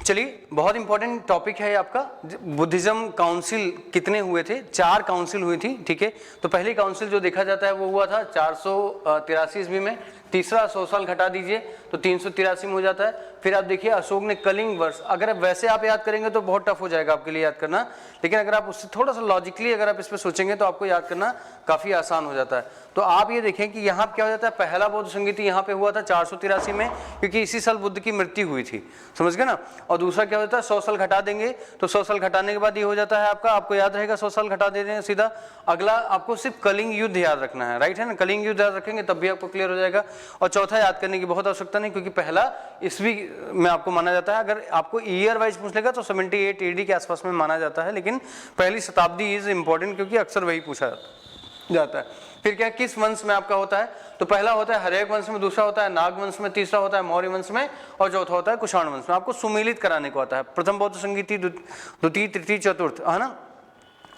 चलिए, बहुत important topic है आपका। बुद्धिज्म काउंसिल कितने हुए थे? 4 काउंसिल हुई थी, ठीक है। तो पहली काउंसिल जो देखा जाता है वो हुआ था 483 ईस्वी में। तीसरा 100 साल घटा दीजिए तो 383 में हो जाता है। फिर आप देखिए अशोक ने कलिंग वर्ष, अगर वैसे आप याद करेंगे तो बहुत टफ हो जाएगा आपके लिए याद करना, लेकिन अगर आप उससे थोड़ा सा लॉजिकली अगर आप इस पर सोचेंगे तो आपको याद करना काफी आसान हो जाता है। तो आप ये देखें कि यहाँ क्या हो जाता है, पहला बौद्ध संगीति यहाँ पे हुआ था 483 में, क्योंकि इसी साल बुद्ध की मृत्यु हुई थी, समझ गए ना। और दूसरा क्या होता है, 100 साल घटा देंगे तो 100 साल घटाने के बाद ये हो जाता है आपका, आपको याद रहेगा 100 साल घटा दे दें सीधा। अगला आपको सिर्फ कलिंग युद्ध याद रखना है, राइट है ना, कलिंग युद्ध याद रखेंगे तब भी आपको क्लियर हो जाएगा। और चौथा याद करने की बहुत आवश्यकता नहीं, क्योंकि पहला ईस्वी में आपको माना जाता है। अगर आपको ईयर वाइज पूछ लेगा तो 78 AD के आसपास में माना जाता है, लेकिन पहली शताब्दी इज इंपॉर्टेंट क्योंकि अक्सर वही पूछा जाता है। फिर क्या किस वंश में आपका होता है, तो पहला होता है हर्यक वंश में, दूसरा होता है नाग वंश में, तीसरा होता है मौर्य वंश में, और चौथा होता है कुषाण वंश में। आपको सुमेलित कराने को आता है, प्रथम बौद्ध संगीति, द्वितीय, तृतीय, चतुर्थ, है ना,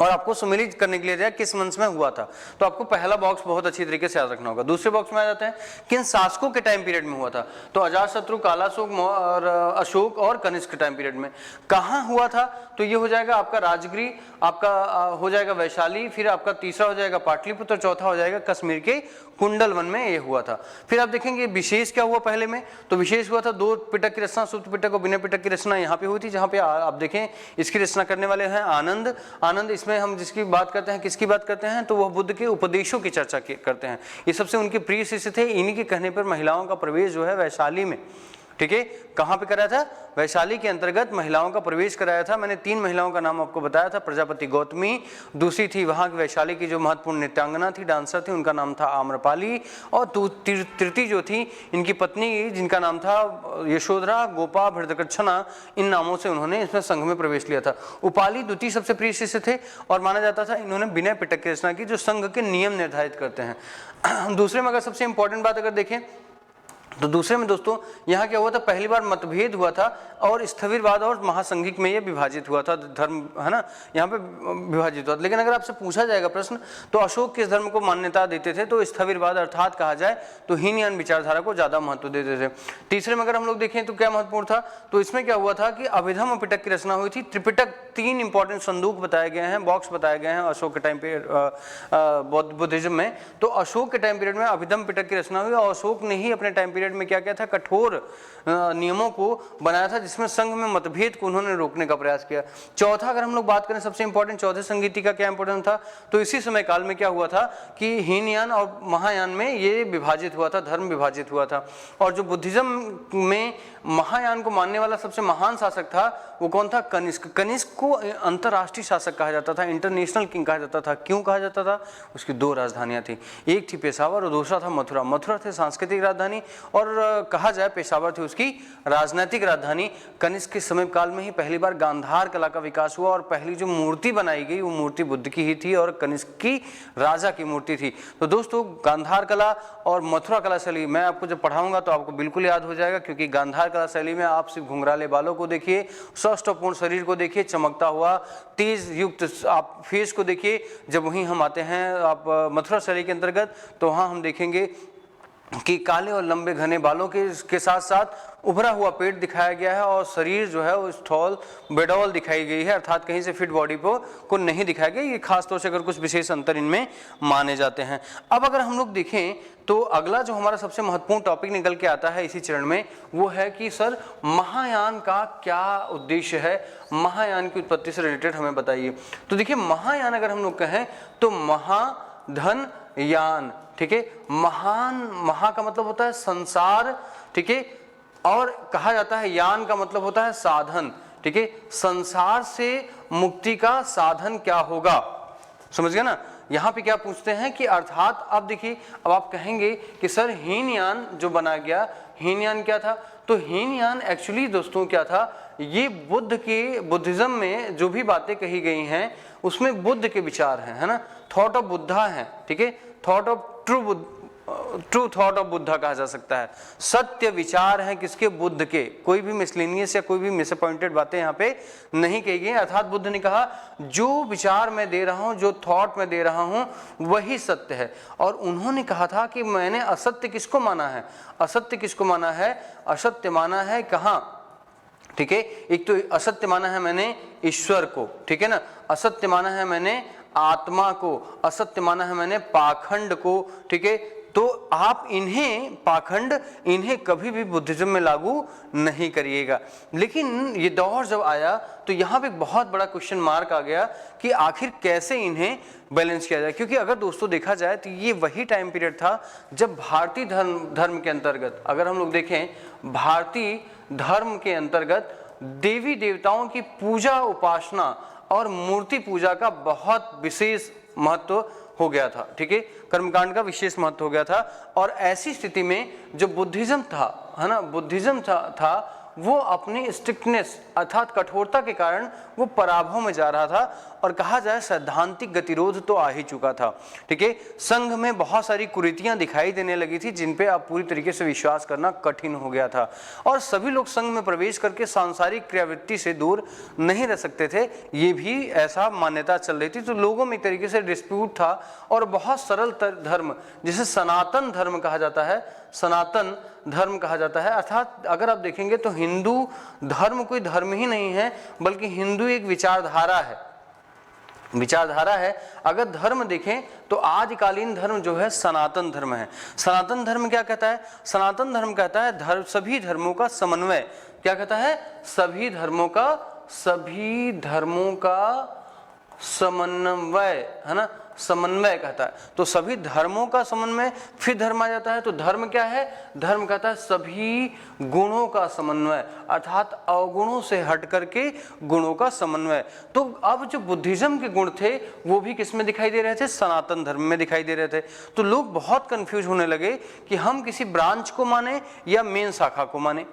और आपको सुमेलित करने के लिए दिया किस वंश में हुआ था। तो आपको पहला बॉक्स बहुत अच्छी तरीके से याद रखना होगा। दूसरे बॉक्स में आ जाते हैं किन शासकों के टाइम पीरियड में हुआ था, तो अजातशत्रु, कालाशोक और अशोक और कनिष्क के टाइम पीरियड में। कहाँ हुआ था, तो ये हो जाएगा आपका राजगिरी, आपका हो जाएगा वैशाली, फिर आपका तीसरा हो जाएगा पाटलिपुत्र, चौथा हो जाएगा कश्मीर के कुंडल वन में ये हुआ था। फिर आप देखेंगे विशेष क्या हुआ पहले में, तो विशेष हुआ था 2 पिटक की रचना, सुप्त पिटक और विनय पिटक की रचना यहाँ पे हुई थी, जहाँ पे आप देखें इसकी रचना करने वाले हैं आनंद। आनंद इसमें हम जिसकी बात करते हैं, किसकी बात करते हैं, तो वह बुद्ध के उपदेशों की चर्चा करते हैं। ये सबसे उनके प्रिय शिष्य थे। इन्हीं के कहने पर महिलाओं का प्रवेश जो है वैशाली में, ठीक है, कहाँ पे कराया था, वैशाली के अंतर्गत महिलाओं का प्रवेश कराया था। मैंने 3 महिलाओं का नाम आपको बताया था, प्रजापति गौतमी, दूसरी थी वहाँ की वैशाली की जो महत्वपूर्ण नृत्यांगना थी, डांसर थी, उनका नाम था आम्रपाली, और तृतीय जो थी इनकी पत्नी जिनका नाम था यशोधरा, गोपा, भृतकृच्छना, इन नामों से उन्होंने इसमें संघ में प्रवेश लिया था। उपाली द्वितीय सबसे प्रिय शिष्य थे और माना जाता था इन्होंने विनय पिटक की रचना की, जो संघ के नियम निर्धारित करते हैं। दूसरे में अगर सबसे इंपॉर्टेंट बात अगर देखें तो दूसरे में दोस्तों यहाँ क्या हुआ था, पहली बार मतभेद हुआ था और स्थविरवाद और महासंघिक में ये विभाजित हुआ था, धर्म है ना, यहाँ पे विभाजित हुआ था। लेकिन अगर आपसे पूछा जाएगा प्रश्न तो अशोक किस धर्म को मान्यता देते थे, तो स्थविरवाद अर्थात कहा जाए तो हीनयान विचारधारा को ज्यादा महत्व देते थे। तीसरे में अगर हम लोग देखें तो क्या महत्वपूर्ण था, तो इसमें क्या हुआ था कि अभिधम पिटक की रचना हुई थी। त्रिपिटक 3 इंपॉर्टेंट संदूक बताए गए हैं, बॉक्स बताए गए हैं अशोक के टाइम पे बुद्धिज्म में। तो अशोक के टाइम पीरियड में अभिधम पिटक की रचना हुई और अशोक ने ही अपने टाइम पीरियड में क्या किया था, कठोर नियमों को बनाया था जिसमें संघ में मतभेद को उन्होंने रोकने का प्रयास किया। चौथा अगर हम लोग बात करें सबसे इंपॉर्टेंट चौथे संगीति का क्या इंपॉर्टेंट था, तो इसी समय काल में क्या हुआ था कि हीनयान और महायान में ये विभाजित हुआ था, धर्म विभाजित हुआ था। और जो बुद्धिज्म में महायान को मानने वाला सबसे महान शासक था वो कौन था, कनिष्क। कनिष्क को अंतरराष्ट्रीय शासक कहा जाता था, इंटरनेशनल किंग कहा जाता था। क्यों कहा जाता था, उसकी 2 राजधानियां थी, एक थी पेशावर और दूसरा था मथुरा। मथुरा थे सांस्कृतिक राजधानी और कहा जाए पेशावर थी उसकी राजनीतिक राजधानी। कनिष्क के समय काल में ही पहली बार गांधार कला का विकास हुआ और पहली जो मूर्ति बनाई गई वो मूर्ति बुद्ध की ही थी और कनिष्क की राजा की मूर्ति थी। तो दोस्तों गांधार कला और मथुरा कला शैली मैं आपको जब पढ़ाऊंगा तो आपको बिल्कुल याद हो जाएगा, क्योंकि गांधार कला शैली में आप सिर्फ घुंघराले बालों को देखिए, स्वस्थपूर्ण शरीर को देखिए, चमकता हुआ तेज युक्त आप फेस को देखिए। जब वहीं हम आते हैं आप मथुरा शैली के अंतर्गत तो वहाँ हम देखेंगे कि काले और लंबे घने बालों के साथ साथ उभरा हुआ पेट दिखाया गया है और शरीर जो है वो स्थूल बेडौल दिखाई गई है, अर्थात कहीं से फिट बॉडी को नहीं दिखाया गया। ये खास तौर से अगर कुछ विशेष अंतर इनमें माने जाते हैं। अब अगर हम लोग देखें तो अगला जो हमारा सबसे महत्वपूर्ण टॉपिक निकल के आता है इसी चरण में वो है कि सर महायान का क्या उद्देश्य है, महायान की उत्पत्ति से रिलेटेड हमें बताइए। तो देखिए महायान अगर हम लोग कहें तो महाधन यान, ठीक है, महान, महा का मतलब होता है संसार, ठीक है, और कहा जाता है यान का मतलब होता है साधन, ठीक है, संसार से मुक्ति का साधन क्या होगा, समझ गए ना। यहाँ पे क्या पूछते हैं कि अर्थात अब देखिए, अब आप कहेंगे कि सर हीनयान जो बना गया, हीनयान क्या था, तो हीनयान एक्चुअली दोस्तों क्या था, ये बुद्ध के बुद्धिज्म में जो भी बातें कही गई हैं उसमें बुद्ध के विचार हैं, है ना, थॉट ऑफ बुद्धा है, ठीक है, thought of true thought of Buddha कहा जा सकता है। सत्य विचार है किसके, बुद्ध के। कोई भी मिसलिनियस या कोई भी मिसअपॉइंटेड बातें यहाँ पे नहीं कही गई। अर्थात बुद्ध ने कहा जो विचार मैं दे रहा हूँ, जो थॉट मैं दे रहा हूँ वही सत्य है। और उन्होंने कहा था कि मैंने असत्य किसको माना है, असत्य किसको माना है, असत्य माना है कहाँ, ठीक है। एक तो असत्य माना है मैंने ईश्वर को, ठीक है ना, असत्य माना है मैंने आत्मा को, असत्य माना है मैंने पाखंड को, ठीक है। तो आप इन्हें पाखंड, इन्हें कभी भी बुद्धिज्म में लागू नहीं करिएगा। लेकिन ये दौर जब आया तो यहाँ पे एक बहुत बड़ा क्वेश्चन मार्क आ गया कि आखिर कैसे इन्हें बैलेंस किया जाए, क्योंकि अगर दोस्तों देखा जाए तो ये वही टाइम पीरियड था जब भारतीय धर्म के अंतर्गत, अगर हम लोग देखें भारतीय धर्म के अंतर्गत देवी देवताओं की पूजा उपासना और मूर्ति पूजा का बहुत विशेष महत्व हो गया था, ठीक है, कर्मकांड का विशेष महत्व हो गया था। और ऐसी स्थिति में जो बुद्धिज्म था, है ना, बुद्धिज्म था वो अपनी स्ट्रिक्टनेस अर्थात कठोरता के कारण वो पराभव में जा रहा था, और कहा जाए सैद्धांतिक गतिरोध तो आ ही चुका था, ठीक है। संघ में बहुत सारी कुरीतियां दिखाई देने लगी थी जिन पे अब पूरी तरीके से विश्वास करना कठिन हो गया था, और सभी लोग संघ में प्रवेश करके सांसारिक क्रियावृत्ति से दूर नहीं रह सकते थे, ये भी ऐसा मान्यता चल रही थी। तो लोगों में एक तरीके से डिस्प्यूट था, और बहुत सरल धर्म जिसे सनातन धर्म कहा जाता है, सनातन धर्म कहा जाता है, अर्थात अगर आप देखेंगे तो हिंदू धर्म कोई धर्म ही नहीं है बल्कि हिंदू एक विचारधारा है, विचारधारा है। अगर धर्म देखें तो आदिकालीन धर्म जो है सनातन धर्म है। सनातन धर्म क्या कहता है? सनातन धर्म कहता है सभी धर्मों का समन्वय। क्या कहता है? सभी धर्मों का समन्वय, है ना, समन्वय कहता है। तो सभी धर्मों का समन्वय, फिर धर्म आ जाता है तो धर्म क्या है? धर्म कहता है सभी गुणों का समन्वय, अर्थात अवगुणों से हट करके गुणों का समन्वय। तो अब जो बुद्धिज्म के गुण थे वो भी किस में दिखाई दे रहे थे? सनातन धर्म में दिखाई दे रहे थे। तो लोग बहुत कंफ्यूज होने लगे कि हम किसी ब्रांच को माने या मेन शाखा को माने,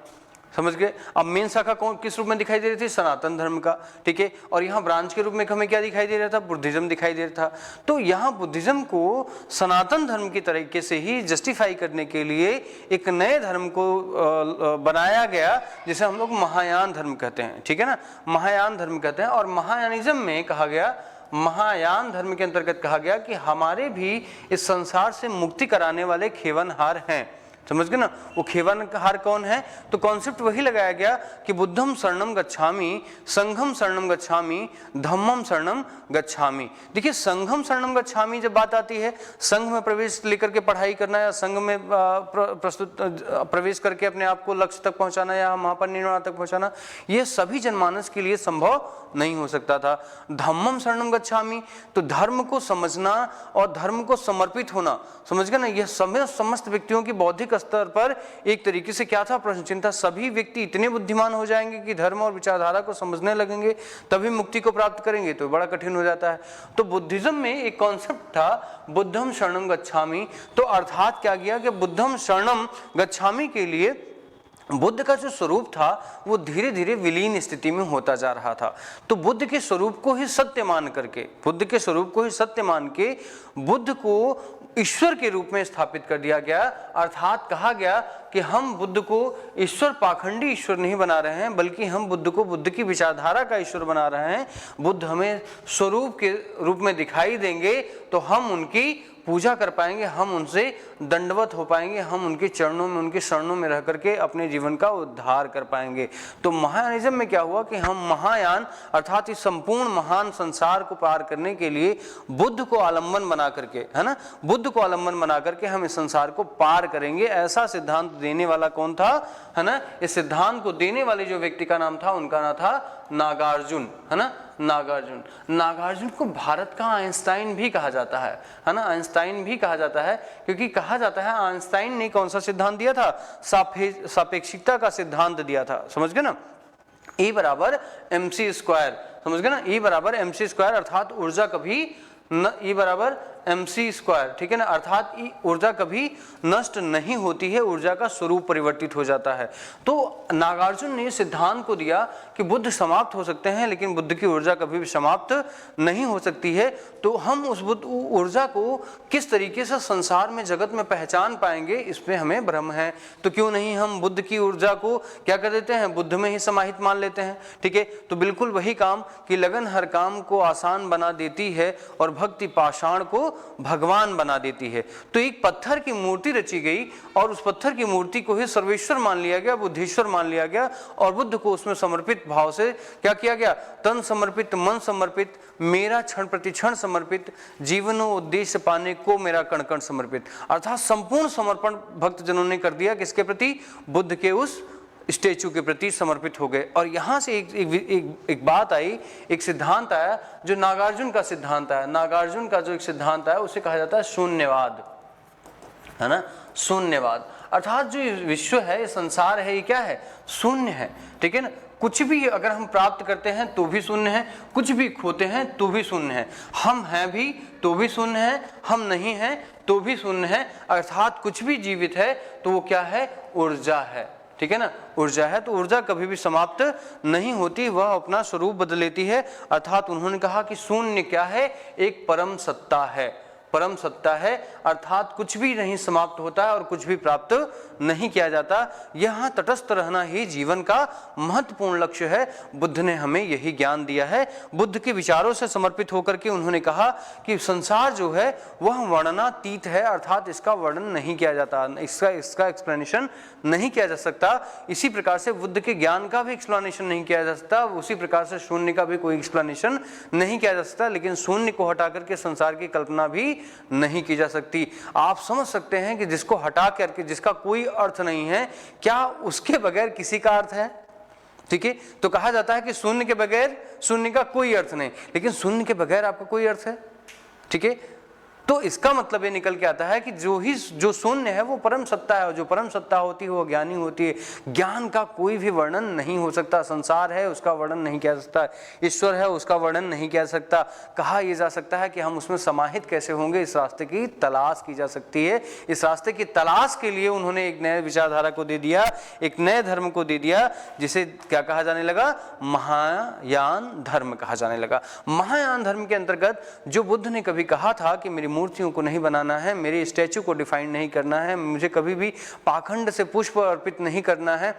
समझ गए। अब मेन शाखा कौन किस रूप में दिखाई दे रही थी? सनातन धर्म का, ठीक है। और यहाँ ब्रांच के रूप में हमें क्या दिखाई दे रहा था? बुद्धिज्म दिखाई दे रहा था। तो यहाँ बुद्धिज्म को सनातन धर्म की तरीके से ही जस्टिफाई करने के लिए एक नए धर्म को बनाया गया जिसे हम लोग महायान धर्म कहते हैं, ठीक है ना, महायान धर्म कहते हैं। और महायानिज्म में कहा गया, महायान धर्म के अंतर्गत कहा गया कि हमारे भी इस संसार से मुक्ति कराने वाले खेवनहार हैं, समझ गए ना। वो खेवनहार कौन है? तो कॉन्सेप्ट वही लगाया गया कि बुद्धम शरणम गच्छामि, संघम शरणम गच्छामि, धम्मम शरणम गच्छामि। देखिए संघम शरणम गच्छामि जब बात आती है, संघ में प्रवेश लेकर के पढ़ाई करना या संघ में प्रवेश करके अपने आप को लक्ष्य तक पहुंचाना या महापरिनिर्वाण तक पहुंचाना, ये सभी जनमानस के लिए संभव नहीं हो सकता था। धम्मम शरणम गच्छामि, तो धर्म को समझना और धर्म को समर्पित होना, समझ गए ना, यह समस्त व्यक्तियों की बौद्धिक स्तर पर एक तरीके से क्या था? प्रश्न चिन्ह था। सभी व्यक्ति इतने बुद्धिमान हो जाएंगे कि धर्म और विचारधारा को समझने लगेंगे तभी मुक्ति को प्राप्त करेंगे, तो बड़ा कठिन हो जाता है। तो बुद्धिज्म में एक कॉन्सेप्ट था बुद्धम शरणम गच्छामि। तो अर्थात क्या किया कि बुद्धम शरणम गच्छामि के लिए बुद्ध का जो स्वरूप था वो धीरे धीरे विलीन स्थिति में होता जा रहा था। तो बुद्ध के स्वरूप को ही सत्य मान करके, बुद्ध के स्वरूप को ही सत्य मान के बुद्ध को ईश्वर के रूप में स्थापित कर दिया गया। अर्थात कहा गया कि हम बुद्ध को ईश्वर, पाखंडी ईश्वर नहीं बना रहे हैं, बल्कि हम बुद्ध को बुद्ध की विचारधारा का ईश्वर बना रहे हैं। बुद्ध हमें स्वरूप के रूप में दिखाई देंगे तो हम उनकी पूजा कर पाएंगे, हम उनसे दंडवत हो पाएंगे, हम उनके चरणों में, उनके शरणों में रह करके अपने जीवन का उद्धार कर पाएंगे। तो महायानिज्म में क्या हुआ कि हम महायान अर्थात इस संपूर्ण महान संसार को पार करने के लिए बुद्ध को आलंबन बना करके, है ना, बुद्ध को आलंबन बना करके हम इस संसार को पार करेंगे। ऐसा सिद्धांत देने वाला कौन था? है ना, इस सिद्धांत को देने वाले जो व्यक्ति का नाम था उनका नाम था नागार्जुन, है ना, नागार्जुन। नागार्जुन को भारत का आइंस्टाइन भी कहा जाता है ना, आइंस्टाइन भी कहा जाता है, क्योंकि कहा जाता है आइंस्टाइन ने कौन सा सिद्धांत दिया था? सापेक्षिकता का सिद्धांत दिया था, समझ गए ना। E बराबर mc स्क्वायर, समझ गए ना, E बराबर mc स्क्वायर, अर्थात ऊर्जा कभी E बराबर mc स्क्वायर, ठीक है ना, अर्थात ऊर्जा कभी नष्ट नहीं होती है, ऊर्जा का स्वरूप परिवर्तित हो जाता है। तो नागार्जुन ने सिद्धांत को दिया कि बुद्ध समाप्त हो सकते हैं लेकिन बुद्ध की ऊर्जा कभी भी समाप्त नहीं हो सकती है। तो हम उस बुद्ध ऊर्जा को किस तरीके से संसार में, जगत में पहचान पाएंगे, इसमें हमें भ्रम है। तो क्यों नहीं हम बुद्ध की ऊर्जा को क्या कर देते हैं? बुद्ध में ही समाहित मान लेते हैं, ठीक है। तो बिल्कुल वही काम कि लगन हर काम को आसान बना देती है और भक्ति पाषाण को भगवान बना देती है। तो एक पत्थर की मूर्ति रची गई और उस पत्थर की मूर्ति को ही सर्वेश्वर मान लिया गया, बुद्धेश्वर मान लिया गया और बुद्ध को उसमें समर्पित भाव से क्या किया गया, तन समर्पित, मन समर्पित, मेरा क्षण प्रति क्षण समर्पित, जीवनो उद्देश्य पाने को मेरा कण कण समर्पित। अर्थात संपूर्ण समर्पण भक्तजनों ने कर दिया, किसके प्रति, बुद्ध के उस स्टेचू के प्रति समर्पित हो गए। और यहाँ से एक बात आई, एक सिद्धांत आया जो नागार्जुन का सिद्धांत आया। नागार्जुन का जो एक सिद्धांत आया उसे कहा जाता है शून्यवाद, है ना, शून्यवाद। अर्थात जो विश्व है, ये संसार है, ये क्या है, शून्य है, ठीक है ना। कुछ भी अगर हम प्राप्त करते हैं तो भी शून्य है, कुछ भी खोते हैं तो भी शून्य है, हम हैं भी तो भी शून्य है, हम नहीं हैं तो भी शून्य है। अर्थात कुछ भी जीवित है तो वो क्या है, ऊर्जा है, ठीक है ना, ऊर्जा है। तो ऊर्जा कभी भी समाप्त नहीं होती, वह अपना स्वरूप बदल लेती है। अर्थात उन्होंने कहा कि शून्य क्या है, एक परम सत्ता है, परम सत्ता है। अर्थात कुछ भी नहीं समाप्त होता है और कुछ भी प्राप्त नहीं किया जाता। यहाँ तटस्थ रहना ही जीवन का महत्वपूर्ण लक्ष्य है। बुद्ध ने हमें यही ज्ञान दिया है। बुद्ध के विचारों से समर्पित होकर के उन्होंने कहा कि संसार जो है वह वर्णनातीत है, अर्थात इसका वर्णन नहीं किया जाता, इसका एक्सप्लेनेशन नहीं किया जा सकता। इसी प्रकार से बुद्ध के ज्ञान का भी एक्सप्लेनेशन नहीं किया जा सकता, उसी प्रकार से शून्य का भी कोई एक्सप्लेनेशन नहीं किया जा सकता। लेकिन शून्य को हटा करके संसार की कल्पना भी नहीं की जा सकती। आप समझ सकते हैं कि जिसको हटा करके, जिसका कोई अर्थ नहीं है, क्या उसके बगैर किसी का अर्थ है, ठीक है। तो कहा जाता है कि शून्य के बगैर शून्य का कोई अर्थ नहीं, लेकिन शून्य के बगैर आपका कोई अर्थ है, ठीक है। तो इसका मतलब ये निकल के आता है कि जो शून्य है वो परम सत्ता है, और जो परम सत्ता होती है वो ज्ञानी होती है। ज्ञान का कोई भी वर्णन नहीं हो सकता। संसार है उसका वर्णन नहीं किया जा सकता, ईश्वर है उसका वर्णन नहीं किया जा सकता। कहा यह जा सकता है कि हम उसमें समाहित कैसे होंगे, इस रास्ते की तलाश की जा सकती है। इस रास्ते की तलाश के लिए उन्होंने एक नए विचारधारा को दे दिया, एक नए धर्म को दे दिया, जिसे क्या कहा जाने लगा, महायान धर्म कहा जाने लगा। महायान धर्म के अंतर्गत जो बुद्ध ने कभी कहा था कि मेरी मूर्तियों को नहीं बनाना है, मेरे स्टैचू को डिफाइन नहीं करना है, मुझे कभी भी पाखंड से पुष्प अर्पित नहीं करना है,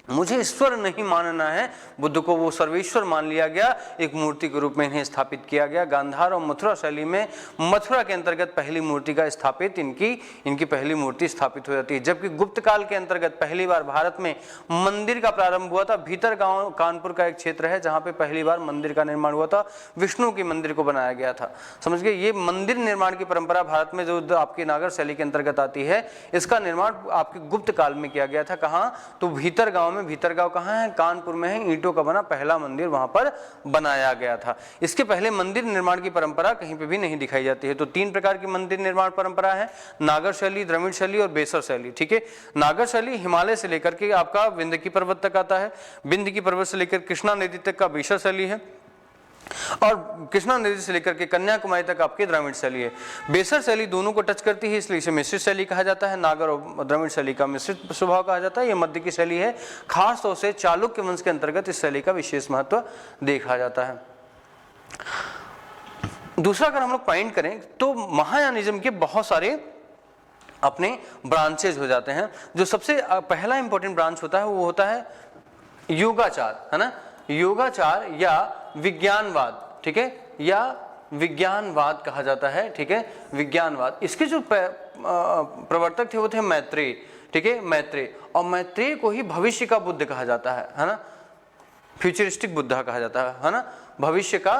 मुझे ईश्वर नहीं मानना है, बुद्ध को वो सर्वेश्वर मान लिया गया। एक मूर्ति के रूप में इन्हें स्थापित किया गया। गांधार और मथुरा शैली में मथुरा के अंतर्गत पहली मूर्ति का स्थापित इनकी पहली मूर्ति स्थापित हो जाती है। जबकि गुप्त काल के अंतर्गत पहली बार भारत में मंदिर का प्रारंभ हुआ था। भीतर गांव कानपुर का एक क्षेत्र है जहाँ पे पहली बार मंदिर का निर्माण हुआ था, विष्णु के मंदिर को बनाया गया था। समझ गए, ये मंदिर निर्माण की परंपरा भारत में जो आपकी नागर शैली के अंतर्गत आती है, इसका निर्माण आपके गुप्त काल में किया गया था। कहाँ, तो भीतर गांव में। भीतर गांव कहाँ है, कानपुर में है। ईंटों का बना पहला मंदिर वहां पर बनाया गया था। इसके पहले मंदिर निर्माण की परंपरा कहीं पे भी नहीं दिखाई जाती है। तो तीन प्रकार की मंदिर निर्माण परंपरा है, नागर शैली, द्रविड़ शैली और बेसर शैली, ठीक है। नागर शैली हिमालय से लेकर के आपका विंध्य की पर्वत तक आता है, विंध्य की पर्वत से लेकर कृष्णा नदी तक का बेसर शैली है, और कृष्णा नदी से लेकर के कन्याकुमारी तक आपकी द्रविड़ शैली है। बेसर शैली दोनों को टच करती है, इसलिए इसे मिश्रित शैली कहा जाता है। नागर और द्रविड़ शैली का मिश्रित स्वभाव कहा जाता है। ये मध्य की शैली है। खास तौर से चालुक्य वंश के अंतर्गत इस शैली का विशेष महत्व देखा जाता है। दूसरा अगर हम लोग पॉइंट करें तो महायानिज्म के बहुत सारे अपने ब्रांचेज हो जाते हैं। जो सबसे पहला इंपॉर्टेंट ब्रांच होता है वो होता है योगाचार, है ना। योगाचार या विज्ञानवाद, ठीक है, या विज्ञानवाद कहा जाता है, ठीक है, विज्ञानवाद। इसके जो प्रवर्तक थे वो थे मैत्रेय, ठीक है, मैत्रेय। और मैत्रेय को ही भविष्य का बुद्ध कहा जाता है ना, फ्यूचरिस्टिक बुद्ध कहा जाता है ना, भविष्य का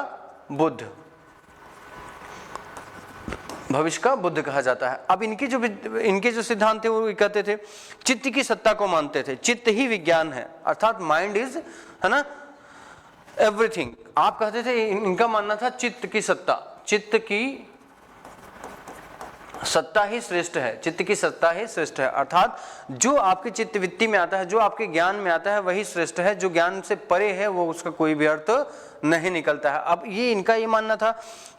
बुद्ध, भविष्य का बुद्ध कहा जाता है। अब इनके जो सिद्धांत थे वो कहते थे चित्त की सत्ता को मानते थे, चित्त ही विज्ञान है, अर्थात माइंड इज, है ना, एवरीथिंग। आप कहते थे, इनका मानना था चित्त की सत्ता, चित्त की सत्ता ही श्रेष्ठ है, चित्त की सत्ता ही श्रेष्ठ है। अर्थात जो आपके चित्त वृत्ति में आता है, जो आपके ज्ञान में आता है वही श्रेष्ठ है, जो ज्ञान से परे है वो उसका कोई भी अर्थ नहीं निकलता है। अब ये इनका ये मानना था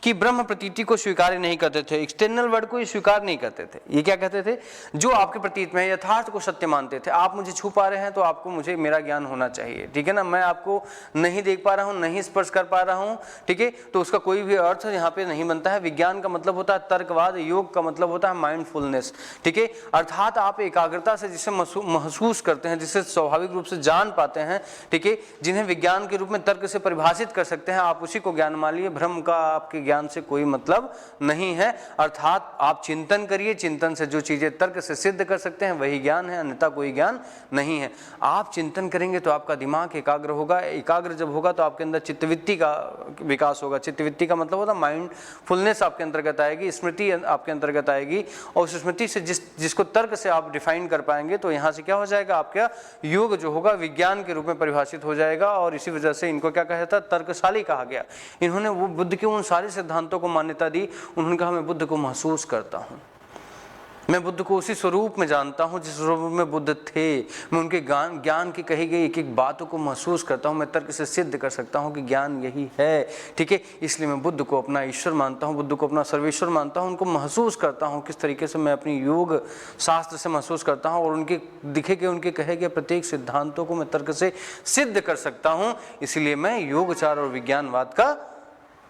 कि ब्रह्म प्रतीति को स्वीकार नहीं करते थे, एक्सटर्नल वर्ड को स्वीकार नहीं करते थे। ये क्या कहते थे, जो आपके प्रतीत में है यथार्थ को सत्य मानते थे। आप मुझे छू पा रहे हैं तो आपको मुझे मेरा ज्ञान होना चाहिए, ठीक है ना। मैं आपको नहीं देख पा रहा हूँ, नहीं स्पर्श कर पा रहा हूँ, ठीक है, तो उसका कोई भी अर्थ यहाँ पे नहीं बनता है। विज्ञान का मतलब होता है तर्कवाद, योग का मतलब होता है माइंडफुलनेस, ठीक है, अर्थात आप एकाग्रता से जिसे महसूस करते हैं, जिसे स्वाभाविक रूप से जान पाते हैं, ठीक है, जिन्हें विज्ञान के रूप में तर्क से परिभाषित कर सकते हैं, आप उसी को ज्ञान मान लिए। भ्रम का आपके ज्ञान से कोई मतलब नहीं है। अर्थात आप चिंतन करिए, चिंतन से जो चीजें तर्क से सिद्ध कर सकते हैं वही ज्ञान है, अन्यथा कोई ज्ञान नहीं है। आप चिंतन करेंगे तो आपका दिमाग एकाग्र होगा, एकाग्र जब होगा तो आपके अंदर चित्तवृत्ति का विकास होगा। चित्तवृत्ति का मतलब होता है माइंडफुलनेस आपके अंतर्गत आएगी, स्मृति आपके अंतर्गत आएगी, और उस स्मृति से जिसको तर्क से आप डिफाइन कर पाएंगे तो यहाँ से क्या हो जाएगा, आपका योग जो होगा विज्ञान के रूप में परिभाषित हो जाएगा। और इसी वजह से इनको क्या कहा जाता है, तर्कशाली कहा गया। इन्होंने वो बुद्ध के उन सारे सिद्धांतों को मान्यता दी। उन्होंने कहा मैं बुद्ध को महसूस करता हूँ, मैं बुद्ध को उसी स्वरूप में जानता हूँ जिस स्वरूप में बुद्ध थे। मैं उनके ज्ञान की कही गई एक एक बातों को महसूस करता हूँ, मैं तर्क से सिद्ध कर सकता हूँ कि ज्ञान यही है, ठीक है। इसलिए मैं बुद्ध को अपना ईश्वर मानता हूँ, बुद्ध को अपना सर्वेश्वर मानता हूँ, उनको महसूस करता हूँ। किस तरीके से मैं अपनी योग शास्त्र से महसूस करता हूँ और उनके दिखे गए, उनके कहे गए प्रत्येक सिद्धांतों को मैं तर्क से सिद्ध कर सकता हूँ। इसीलिए मैं योगाचार और विज्ञानवाद का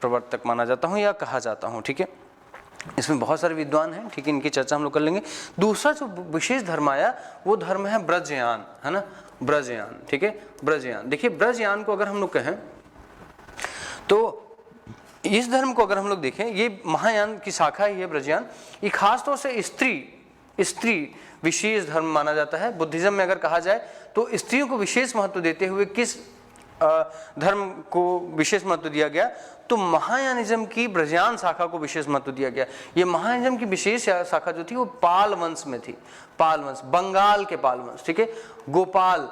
प्रवर्तक माना जाता हूँ या कहा जाता हूँ, ठीक है। इसमें बहुत सारे विद्वान हैं, ठीक है, इनकी चर्चा हम लोग कर लेंगे। दूसरा जो विशेष धर्म आया वो धर्म है ब्रजयान, है ना, ब्रजयान, ठीक है, ब्रजयान। देखिए ब्रजयान को अगर हम लोग कहें तो इस धर्म को अगर हम लोग देखें, ये महायान की शाखा ही है ब्रजयान। ये खासतौर से स्त्री विशेष धर्म माना जाता है। बुद्धिज्म में अगर कहा जाए तो स्त्रियों को विशेष महत्व देते हुए किस धर्म को विशेष महत्व दिया गया, तो महायानिज्म की ब्रजयान शाखा को विशेष महत्व दिया गया। ये महायानिज्म की विशेष शाखा जो थी वो पाल वंश में थी, पाल वंश, बंगाल के पाल वंश, ठीक है, गोपाल,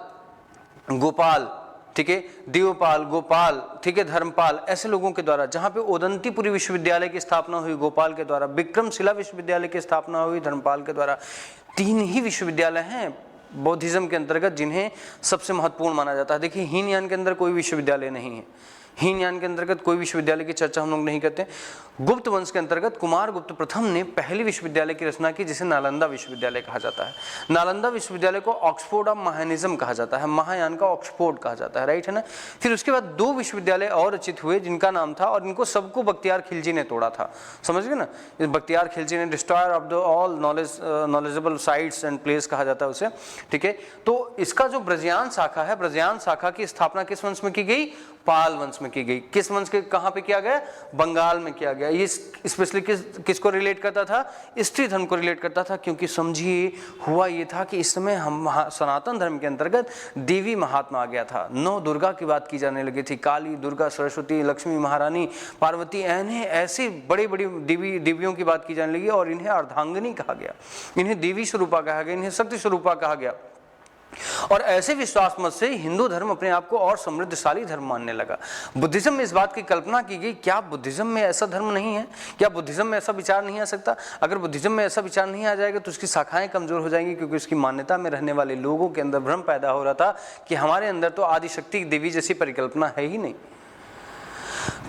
ठीक है, देवपाल, गोपाल, ठीक है, धर्मपाल, ऐसे लोगों के द्वारा, जहां पे ओदंतीपुरी विश्वविद्यालय की स्थापना हुई गोपाल के द्वारा, विक्रमशिला विश्वविद्यालय की स्थापना हुई धर्मपाल के द्वारा। 3 ही विश्वविद्यालय हैं बौद्धिज्म के अंतर्गत जिन्हें सबसे महत्वपूर्ण माना जाता है। देखिए हीनयान के अंदर कोई विश्वविद्यालय नहीं है, हीनयान के अंतर्गत कोई विश्वविद्यालय की चर्चा हम लोग नहीं करते। गुप्त वंश के अंतर्गत कुमार गुप्त प्रथम ने पहली विश्वविद्यालय की रचना की जिसे नालंदा विश्वविद्यालय कहा जाता है। नालंदा विश्वविद्यालय को ऑक्सफोर्ड ऑफ महायानिज्म कहा जाता है, महायान का ऑक्सफोर्ड कहा जाता है, राइट है ना। फिर उसके बाद 2 विश्वविद्यालय और रचित हुए जिनका नाम था, और इनको सबको बख्तियार खिलजी ने तोड़ा था, समझ गए ना। बख्तियार खिलजी ने destroyer of the all knowledgeable sites and place कहा जाता है उसे, ठीक है। तो इसका जो ब्रजयान शाखा है, ब्रजयान शाखा की स्थापना किस वंश में की गई, पाल वंश में की गई। किस वंश के, कहां पे किया गया, बंगाल में किया गया। ये स्पेशली किसको रिलेट करता था, स्त्री धर्म को रिलेट करता था, क्योंकि समझिए हुआ ये था कि इस समय हम सनातन धर्म के अंतर्गत देवी महात्मा आ गया था। 9 दुर्गा की बात की जाने लगी थी, काली, दुर्गा, सरस्वती, लक्ष्मी, महारानी, पार्वती, ऐसी बड़ी बड़ी देवियों की बात की जाने लगी, और इन्हें अर्धांगिनी कहा गया, इन्हें देवी स्वरूपा कहा गया, इन्हें शक्ति स्वरूपा कहा गया। और ऐसे विश्वास मत से हिंदू धर्म अपने आप को और समृद्धशाली धर्म मानने लगा। बुद्धिज्म में इस बात की कल्पना की गई, क्या बुद्धिज्म में ऐसा धर्म नहीं है, क्या बुद्धिज्म में ऐसा विचार नहीं आ सकता। अगर बुद्धिज्म में ऐसा विचार नहीं आ जाएगा तो उसकी शाखाएं कमजोर हो जाएंगी, क्योंकि उसकी मान्यता में रहने वाले लोगों के अंदर भ्रम पैदा हो रहा था कि हमारे अंदर तो आदिशक्ति देवी जैसी परिकल्पना है ही नहीं।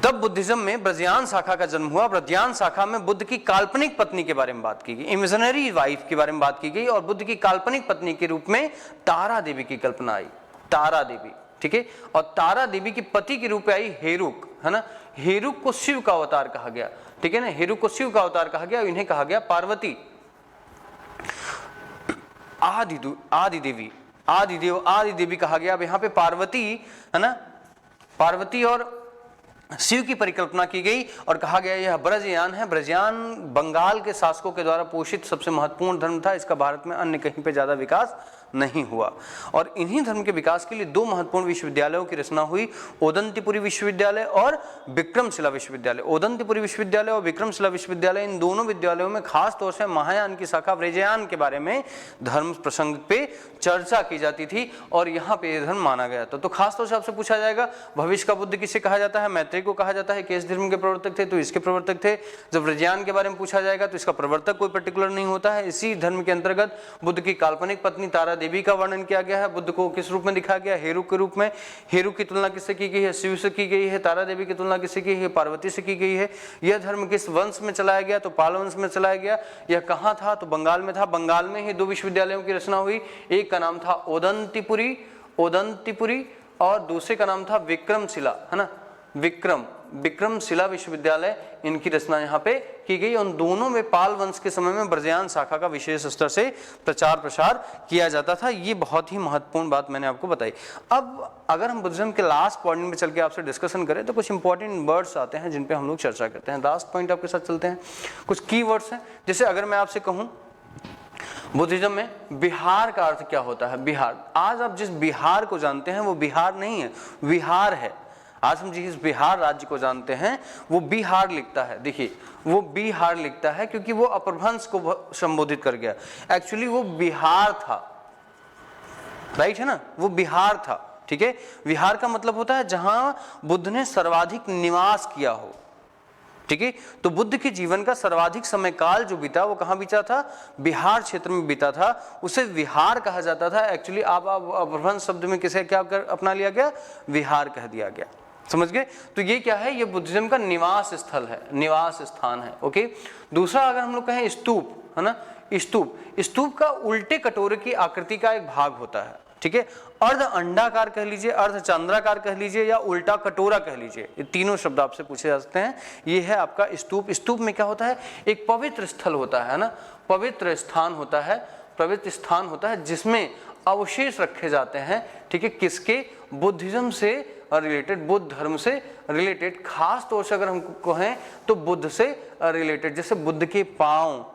तब बुद्धिज्म में ब्रजयान शाखा का जन्म हुआ। ब्रजयान शाखा में बुद्ध की काल्पनिक पत्नी के बारे में बात की गई, इमेजिनरी वाइफ के बारे में बात की गई, और बुद्ध की काल्पनिक पत्नी के रूप में तारा देवी की कल्पना आई, तारा देवी, ठीक है। और तारा देवी की पति के रूप में आई हेरुक, है ना। हेरुक को शिव का अवतार कहा गया, ठीक है ना, हेरुक को शिव का अवतार कहा गया, इन्हें कहा गया पार्वती, आदि देवी कहा गया। अब यहाँ पे पार्वती, है ना, पार्वती और शिव की परिकल्पना की गई और कहा गया यह ब्रजयान है। ब्रजयान बंगाल के शासकों के द्वारा पोषित सबसे महत्वपूर्ण धर्म था, इसका भारत में अन्य कहीं पे ज्यादा विकास नहीं हुआ। और इन्हीं धर्म के विकास के लिए 2 महत्वपूर्ण विश्वविद्यालयों की रचना हुई, ओदंतीपुरी विश्वविद्यालय और विक्रमशिला विश्वविद्यालय। ओदंतीपुरी विश्वविद्यालय और विक्रमशिला विश्वविद्यालय, इन दोनों विद्यालयों में खास तौर से महायान की शाखा ब्रजयान के बारे में धर्म प्रसंग पे चर्चा की जाती थी, और यहाँ पे यह धर्म माना गया था। तो खास तौर से आपसे पूछा जाएगा भविष्य का बुद्ध किसे कहा जाता है, मैत्रेय को कहा जाता है। किस धर्म के प्रवर्तक थे, तो इसके प्रवर्तक थे। जब ब्रजयान के बारे में पूछा जाएगा तो इसका प्रवर्तक कोई पर्टिकुलर नहीं होता है। इसी धर्म के अंतर्गत बुद्ध की काल्पनिक पत्नी तारा देवी का वर्णन किया गया है। बुद्ध को किस रूप में दिखाया गया, हेरुक के रूप में। हेरुक की तुलना किससे की गई है, शिव से की गई है। तारा देवी की तुलना किससे की है, पार्वती से की गई है। यह धर्म किस वंश में चलाया गया, तो पाल वंश में चलाया गया। यह कहाँ था, तो बंगाल में था। बंगाल में ही 2 विश्वविद्यालयों की रचना हुई, एक का नाम था ओदंतीपुरी और दूसरे का नाम था विक्रमशिला, है ना, विक्रमशिला विश्वविद्यालय, इनकी रचना यहाँ पे की गई। उन दोनों में पाल वंश के समय में ब्रजयान शाखा का विशेष स्तर से प्रचार प्रसार किया जाता था। ये बहुत ही महत्वपूर्ण बात मैंने आपको बताई। अब अगर हम बुद्धिज्म के लास्ट पॉइंट में चल के आपसे डिस्कशन करें तो कुछ इंपॉर्टेंट वर्ड्स आते हैं जिन पे हम लोग चर्चा करते हैं। लास्ट पॉइंट आपके साथ चलते हैं, कुछ की वर्ड्स हैं। जैसे अगर मैं आपसे कहूँ बुद्धिज्म में बिहार का अर्थ क्या होता है, बिहार, आज आप जिस बिहार को जानते हैं वो बिहार नहीं है, विहार है। आज हम जिस बिहार राज्य को जानते हैं वो बिहार लिखता है, देखिए वो बिहार लिखता है क्योंकि वो अपभ्रंश को संबोधित कर गया। एक्चुअली वो बिहार था, राइट है ना, वो बिहार था, ठीक है। विहार का मतलब होता है जहां बुद्ध ने सर्वाधिक निवास किया हो, ठीक है। तो बुद्ध के जीवन का सर्वाधिक समय काल जो बीता वो कहां बीता था, बिहार क्षेत्र में बीता था, उसे विहार कहा जाता था। एक्चुअली आप अपभ्रंश शब्द में किसे क्या कर अपना लिया गया, विहार कह दिया गया, समझ गए। तो ये क्या है, ये बुद्धिज्म का निवास स्थल है, निवास स्थान है, ओके। दूसरा अगर हम लोग कहें स्तूप, है ना, स्तूप, स्तूप का उल्टे कटोरे की आकृति का एक भाग होता है, ठीक है। अर्ध अंडाकार कह लीजिए, अर्ध चंद्राकार कह लीजिए या उल्टा कटोरा कह लीजिए, ये तीनों शब्द आपसे पूछे जा सकते हैं। ये है आपका स्तूप। स्तूप में क्या होता है, एक पवित्र स्थल होता है ना, पवित्र स्थान होता है, पवित्र स्थान होता है जिसमें अवशेष रखे जाते हैं, ठीक है, किसके, बुद्धिज्म से रिलेटेड, बुद्ध धर्म से रिलेटेड, खास तौर से अगर हम कहें तो बुद्ध से रिलेटेड। जैसे बुद्ध के पांव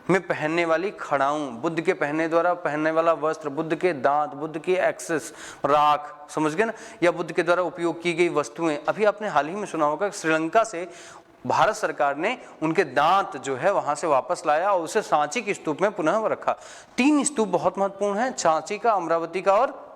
में पहनने वाली खड़ाऊं, बुद्ध के पहनने द्वारा पहनने वाला वस्त्र, बुद्ध के दांत, बुद्ध की एक्सेस, राख, समझ गए ना, या बुद्ध के द्वारा उपयोग की गई वस्तुएं। अभी आपने हाल ही में सुना होगा श्रीलंका से भारत सरकार ने उनके दांत जो है वहां से वापस लाया और उसे सांची के स्तूप में पुनः रखा। 3 स्तूप बहुत महत्वपूर्ण हैं, सांची का, अमरावती का और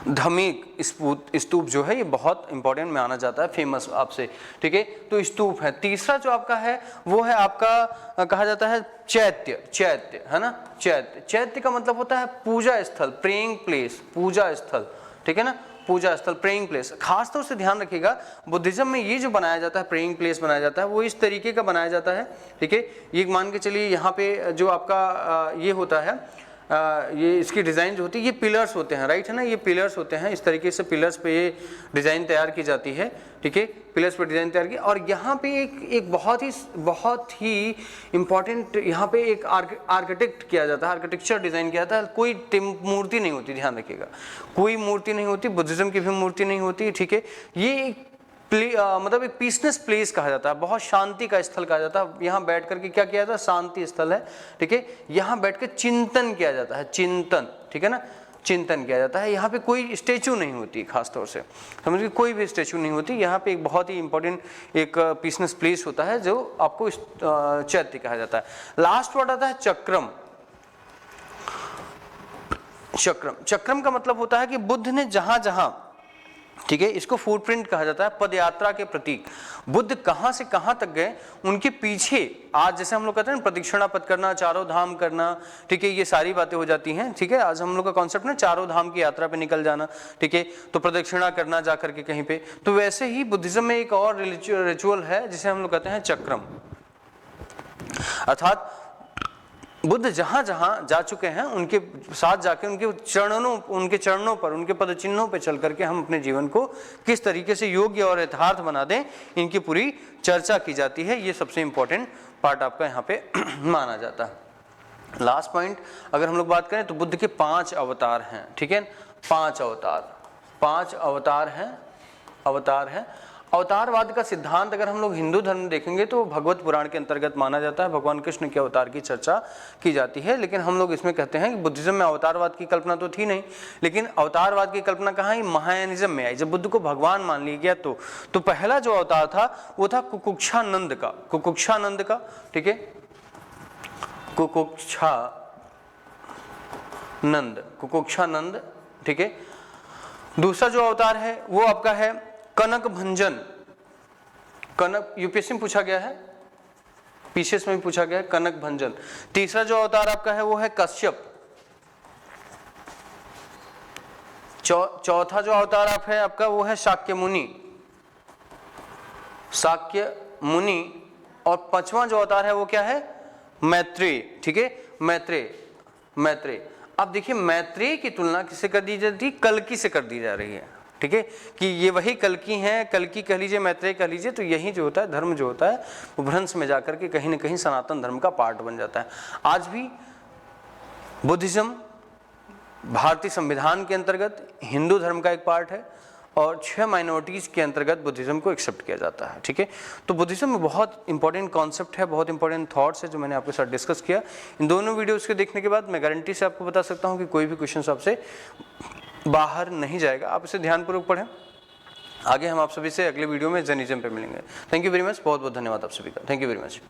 धमेक स्तूप जो है ये बहुत इंपॉर्टेंट माना जाता है, फेमस आपसे, ठीक है। तो स्तूप है। तीसरा जो आपका है वो है आपका कहा जाता है चैत्य, चैत्य है ना, चैत्य। चैत्य का मतलब होता है पूजा स्थल, प्रेइंग प्लेस, पूजा स्थल, ठीक है ना, पूजा स्थल, प्रेइंग प्लेस। खास तौर से ध्यान रखिएगा बुद्धिज्म में ये जो बनाया जाता है, प्रेइंग प्लेस बनाया जाता है, वो इस तरीके का बनाया जाता है, ठीक है। ये मान के चलिए यहाँ पे जो आपका ये होता है, ये इसकी डिज़ाइन जो होती है, ये पिलर्स होते हैं, राइट है ना, ये पिलर्स होते हैं, इस तरीके से पिलर्स पे ये डिज़ाइन तैयार की जाती है, ठीक है, पिलर्स पे डिज़ाइन तैयार की। और यहाँ पे एक बहुत ही इम्पॉर्टेंट यहाँ पे एक आर्किटेक्ट किया जाता है, आर्किटेक्चर डिज़ाइन किया जाता है। कोई मूर्ति नहीं होती, ध्यान रखिएगा, कोई मूर्ति नहीं होती, बुद्धिज्म की भी मूर्ति नहीं होती, ठीक है। ये मतलब एक पीसनेस प्लेस कहा जाता है, बहुत शांति का स्थल कहा जाता है। यहाँ बैठ करके क्या किया जाता है, शांति स्थल है, ठीक है। यहाँ बैठ कर चिंतन किया जाता है, चिंतन, ठीक है ना, चिंतन किया जाता है। यहाँ पे कोई स्टेचू नहीं होती, खास तौर से समझिए, कोई भी स्टेचू नहीं होती। यहाँ पे एक बहुत ही इंपॉर्टेंट एक पीसनेस प्लेस होता है जो आपको चैत्य कहा जाता है। लास्ट वर्ड आता है चक्रम। चक्रम, चक्रम का मतलब होता है कि बुद्ध ने जहां जहां, ठीक है, इसको फुटप्रिंट कहा जाता है, पदयात्रा के प्रतीक। बुद्ध कहां से कहां तक गए, उनके पीछे आज जैसे हम लोग कहते हैं प्रदक्षिणा पथ करना, चारों धाम करना, ठीक है, ये सारी बातें हो जाती हैं, ठीक है। आज हम लोग का कॉन्सेप्ट ना चारों धाम की यात्रा पे निकल जाना, ठीक है, तो प्रदक्षिणा करना जा करके कहीं पे। तो वैसे ही बुद्धिज्म में एक और रिचुअल है जिसे हम लोग कहते हैं चक्रम, अर्थात बुद्ध जहां जहां जा चुके हैं उनके साथ जाके उनके चरणों पर, उनके पद चिन्हों पर चल करके हम अपने जीवन को किस तरीके से योग्य और यथार्थ बना दें, इनकी पूरी चर्चा की जाती है। ये सबसे इंपॉर्टेंट पार्ट आपका यहाँ पे माना जाता है। लास्ट पॉइंट अगर हम लोग बात करें तो बुद्ध के 5 अवतार हैं, ठीक है, 5 अवतार हैं। अवतारवाद का सिद्धांत अगर हम लोग हिंदू धर्म में देखेंगे तो भगवत पुराण के अंतर्गत माना जाता है, भगवान कृष्ण के अवतार की चर्चा की जाती है। लेकिन हम लोग इसमें कहते हैं कि बुद्धिज्म में अवतारवाद की कल्पना तो थी नहीं, लेकिन अवतारवाद की कल्पना कहाँ, महायानिज्म में आई। जब बुद्ध को भगवान मान लिया गया तो पहला जो अवतार था वो था कुकुक्षानंद का, ठीक है, कुकुक्षानंद, ठीक है। दूसरा जो अवतार है वो आपका है कनक भंजन, कनक, यूपीएससी में पूछा गया है, पीसीएस में भी पूछा गया है, कनक भंजन। तीसरा जो अवतार आपका है वो है कश्यप। चौथा जो अवतार आप है आपका वो है शाक्य मुनि। और 5वां जो अवतार है वो क्या है, मैत्रेय, ठीक है, मैत्रेय। अब देखिए मैत्रेय की तुलना किससे कर दी जाती है, कल्कि से कर दी जा रही है, ठीक है, कि ये वही कल्कि हैं, कल्कि कह लीजिए, मैत्रेय कह लीजिए, तो यही जो होता है धर्म जो होता है वो भ्रंश में जाकर के कहीं ना कहीं सनातन धर्म का पार्ट बन जाता है। आज भी बुद्धिज्म भारतीय संविधान के अंतर्गत हिंदू धर्म का एक पार्ट है और 6 माइनॉरिटीज़ के अंतर्गत बुद्धिज्म को एक्सेप्ट किया जाता है। ठीक है, तो बुद्धिज्म में बहुत इंपॉर्टेंट कॉन्सेप्ट है, बहुत इंपॉर्टेंट थॉट्स है जो मैंने आपके साथ डिस्कस किया। इन दोनों वीडियोस के देखने के बाद मैं गारंटी से आपको बता सकता हूं कि कोई भी क्वेश्चन आपसे बाहर नहीं जाएगा, आप इसे ध्यानपूर्वक पढ़ें। आगे हम आप सभी से अगले वीडियो में जैनिज्म पे मिलेंगे। थैंक यू वेरी मच, बहुत बहुत धन्यवाद आप सभी का, थैंक यू वेरी मच।